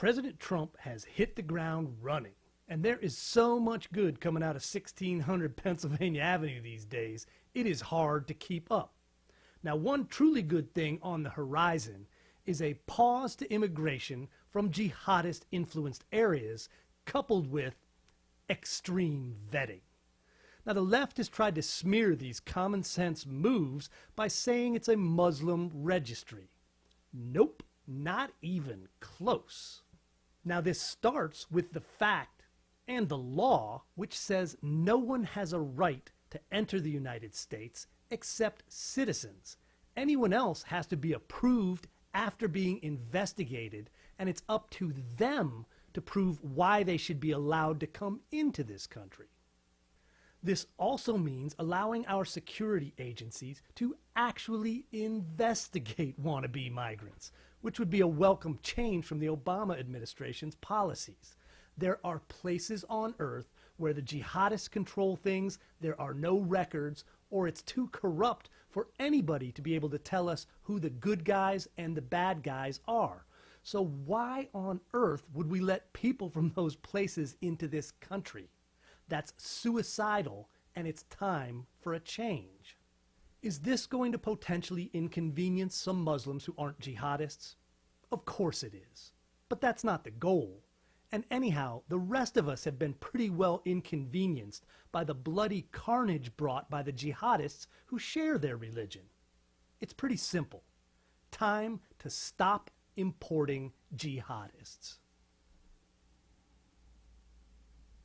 President Trump has hit the ground running, and there is so much good coming out of 1600 Pennsylvania Avenue these days, it is hard to keep up. Now, one truly good thing on the horizon is a pause to immigration from jihadist-influenced areas coupled with extreme vetting. Now, the left has tried to smear these common sense moves by saying it's a Muslim registry. Nope, not even close. Now, this starts with the fact and the law which says no one has a right to enter the United States except citizens. Anyone else has to be approved after being investigated, and it's up to them to prove why they should be allowed to come into this country. This also means allowing our security agencies to actually investigate wannabe migrants, which would be a welcome change from the Obama administration's policies. There are places on earth where the jihadists control things, there are no records, or it's too corrupt for anybody to be able to tell us who the good guys and the bad guys are. So why on earth would we let people from those places into this country? That's suicidal, and it's time for a change. Is this going to potentially inconvenience some Muslims who aren't jihadists? Of course it is. But that's not the goal. And anyhow, the rest of us have been pretty well inconvenienced by the bloody carnage brought by the jihadists who share their religion. It's pretty simple. Time to stop importing jihadists.